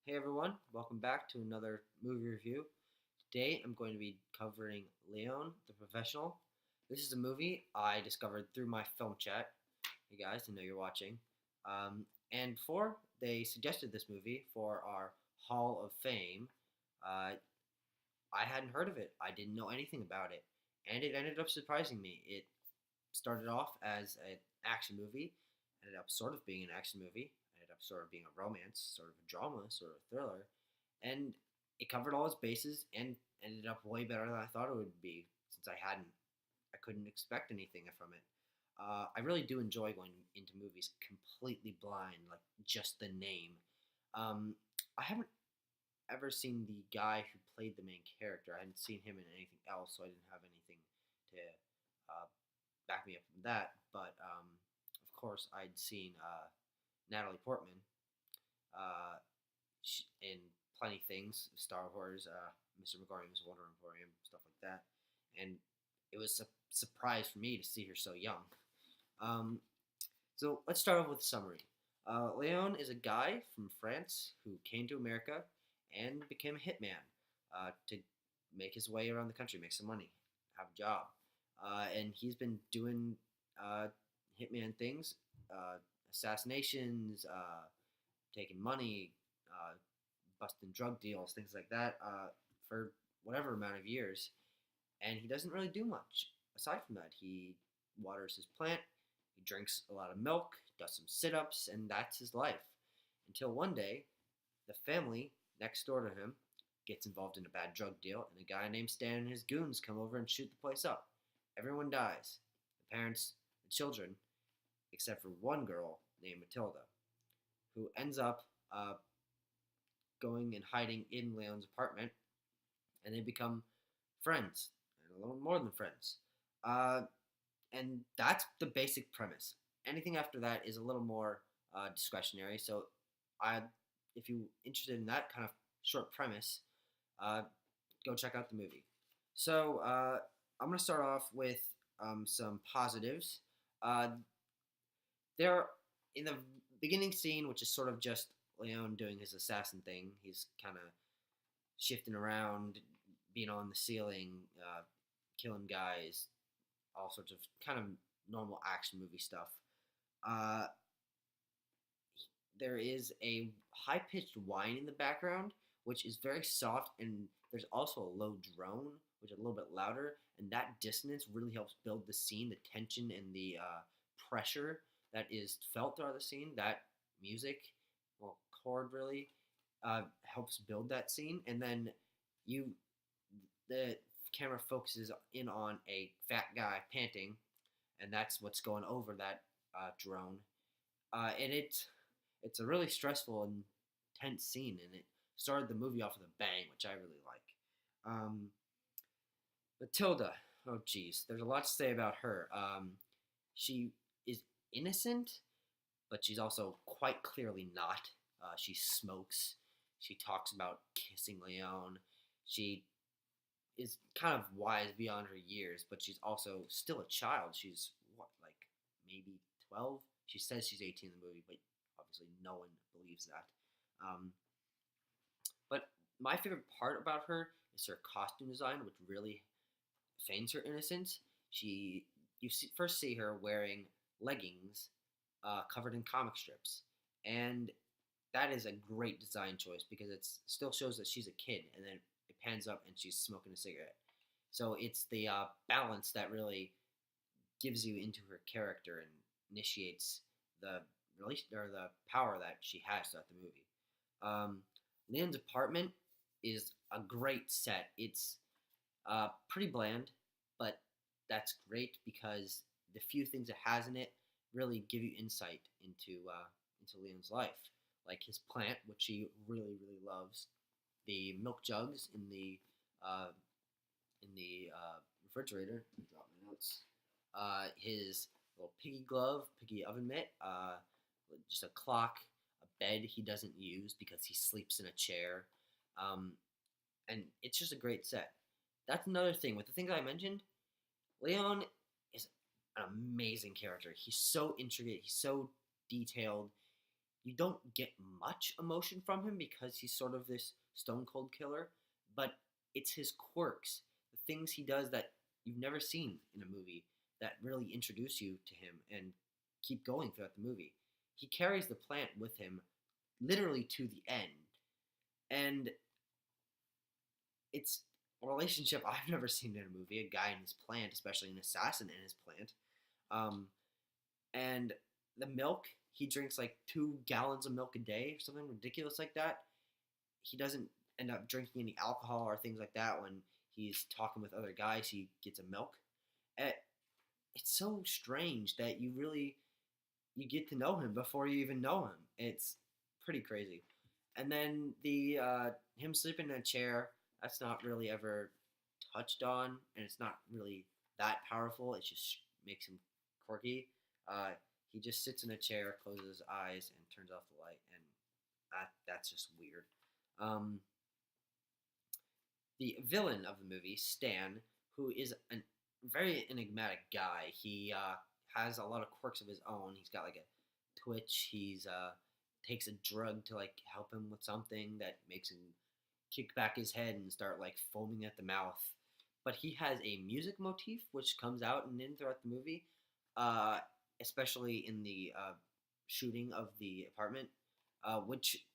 Hey everyone, welcome back to another movie review. Today I'm going to be covering Leon, the Professional. This is a movie I discovered through my film chat. Hey guys, I know you're watching. And before they suggested this movie for our Hall of Fame, uh, I hadn't heard of it. I didn't know anything about it. And it ended up surprising me. It started off as an action movie, ended up sort of being an action movie, ended up sort of being a romance, sort of a drama, sort of a thriller, and it covered all its bases and ended up way better than I thought it would be. Since I couldn't expect anything from it. I really do enjoy going into movies completely blind, like just the name. I haven't ever seen the guy who played the main character. I hadn't seen him in anything else, so I didn't have anything to uh, back me up from that. But of course, I'd seen Natalie Portman uh, in plenty things, Star Wars, Mr. Megorium's Wonder Emporium, stuff like that, and it was a surprise for me to see her so young. Um, so let's start off with a summary. Leon is a guy from France who came to America and became a hitman to make his way around the country, make some money, have a job. And he's been doing hitman things, uh, assassinations, taking money, busting drug deals, things like that, for whatever amount of years. And he doesn't really do much aside from that. He waters his plant, he drinks a lot of milk, does some sit ups, and that's his life. Until one day, the family next door to him gets involved in a bad drug deal, and a guy named Stan and his goons come over and shoot the place up. Everyone dies, the parents, the children, except for one girl named Matilda, who ends up going and hiding in Leon's apartment, and they become friends, and a little more than friends. Uh, and that's the basic premise. Anything after that is a little more discretionary. So, I, if you're interested in that kind of short premise, uh, go check out the movie. So, I'm going to start off with some positives. Uh, there, in the beginning scene, which is sort of just Leon doing his assassin thing, he's kind of shifting around, being on the ceiling, killing guys, all sorts of kind of normal action movie stuff. Uh, there is a high pitched whine in the background, which is very soft, and there's also a low drone, which is a little bit louder, and that dissonance really helps build the scene, the tension, and the pressure that is felt throughout the scene. That music, well, chord really helps build that scene, and then you, the camera focuses in on a fat guy panting, and that's what's going over that drone, and it's a really stressful and tense scene, and it started the movie off with a bang, which I really like. Matilda, oh geez, there's a lot to say about her. She is innocent, but she's also quite clearly not. She smokes. She talks about kissing Leon. She is kind of wise beyond her years, but she's also still a child. She's what, like maybe 12? She says she's 18 in the movie, but obviously no one believes that. But my favorite part about her is her costume design, which really feigns her innocence. First see her wearing leggings covered in comic strips, and that is a great design choice because it still shows that she's a kid, and then it pans up and she's smoking a cigarette. So it's the balance that really gives you into her character and initiates the release or the power that she has throughout the movie. Leon's apartment is a great set. It's pretty bland, but that's great because the few things it has in it really give you insight into Leon's life, like his plant, which he really really loves, the milk jugs in the refrigerator. Let me drop my notes. His little piggy oven mitt, just a clock, a bed he doesn't use because he sleeps in a chair, and it's just a great set. That's another thing with the things I mentioned. Leon is an amazing character. He's so intricate. He's so detailed. you don't get much emotion from him because he's sort of this stone cold killer, but it's his quirks, the things he does that you've never seen in a movie that really introduce you to him and keep going throughout the movie. He carries the plant with him literally to the end. And it's a relationship I've never seen in a movie, a guy and his plant, especially an assassin and his plant. Um, and the milk, he drinks like 2 gallons of milk a day or something ridiculous like that. He doesn't end up drinking any alcohol or things like that when he's talking with other guys. He gets a milk. Eh, It's so strange that you get to know him before you even know him. It's pretty crazy. And then the him sleeping in a chair, that's not really ever touched on, and it's not really that powerful. It just makes him quirky. Uh, he just sits in a chair, closes his eyes, and turns off the light, and that's just weird. Um, the villain of the movie, Stan, who is a very enigmatic guy. He has a lot of quirks of his own. He's got like a twitch. He's takes a drug to like help him with something that makes him kick back his head and start like foaming at the mouth. But he has a music motif which comes out and in throughout the movie, uh, especially in the shooting of the apartment, which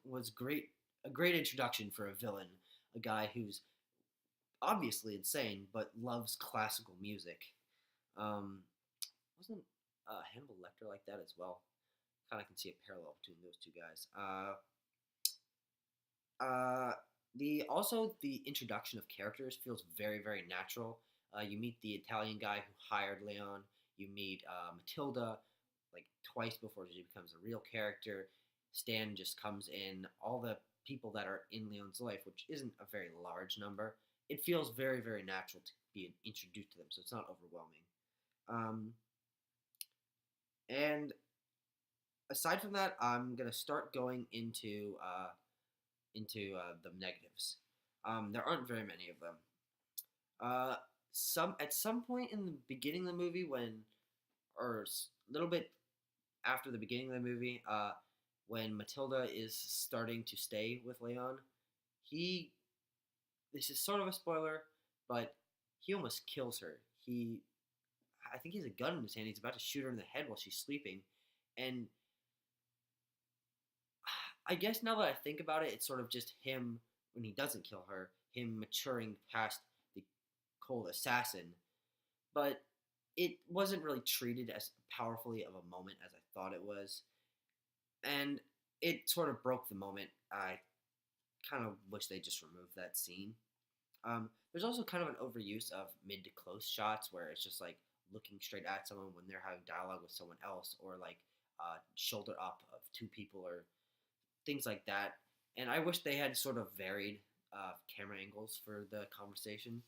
was great. A great introduction for a villain, a guy who's obviously insane but loves classical music. Um, wasn't Hannibal Lecter like that as well? Kind of can see a parallel between those two guys. The introduction of characters feels very very natural. You meet the Italian guy who hired Leon. You meet Matilda like twice before she becomes a real character. Stan just comes in. All the people that are in Leon's life, which isn't a very large number, it feels very very natural to be introduced to them. So it's not overwhelming. Um, and aside from that, I'm gonna start going into the negatives. There aren't very many of them. Some at some point in the beginning of the movie, or a little bit after the beginning of the movie, when Matilda is starting to stay with Leon, he this is sort of a spoiler, but he almost kills her. I think he has a gun in his hand. He's about to shoot her in the head while she's sleeping, and I guess now that I think about it, it's sort of just him when he doesn't kill her, him maturing past the cold assassin. But it wasn't really treated as powerfully of a moment as I thought it was, and it sort of broke the moment. I kind of wish they just removed that scene. There's also kind of an overuse of mid to close shots where it's just like looking straight at someone when they're having dialogue with someone else, or like shoulder up of two people, or things like that. And I wish they had sort of varied camera angles for the conversations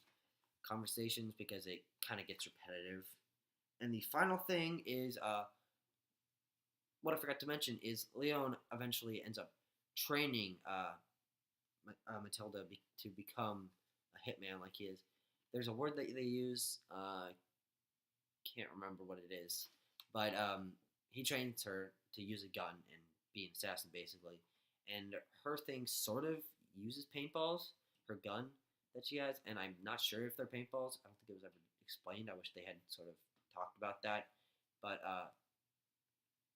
because it kind of gets repetitive. And the final thing is what I forgot to mention is Leon eventually ends up training Matilda to become a hitman like he is. There's a word that they use. Can't remember what it is, but he trains her to use a gun and be an assassin basically. And her thing sort of uses paintballs. Her gun that she has, and I'm not sure if they're paintballs. I don't think it was ever explained. I wish they had sort of talked about that, but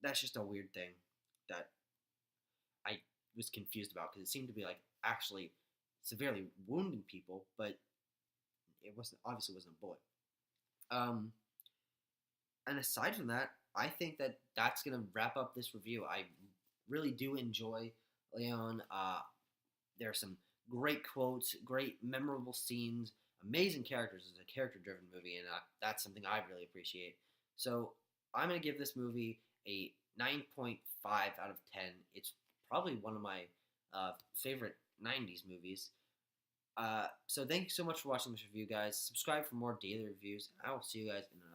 that's just a weird thing that I was confused about because it seemed to be like actually severely wounding people, but it wasn't a bullet. And aside from that, I think that that's gonna wrap up this review. I really do enjoy Leon. There are some great quotes, great memorable scenes, amazing characters. It's a character-driven movie, and that's something I really appreciate. So I'm gonna give this movie a 9.5 out of 10. It's probably one of my favorite 90s movies. So thank you so much for watching this review, guys. Subscribe for more daily reviews, and I will see you guys in another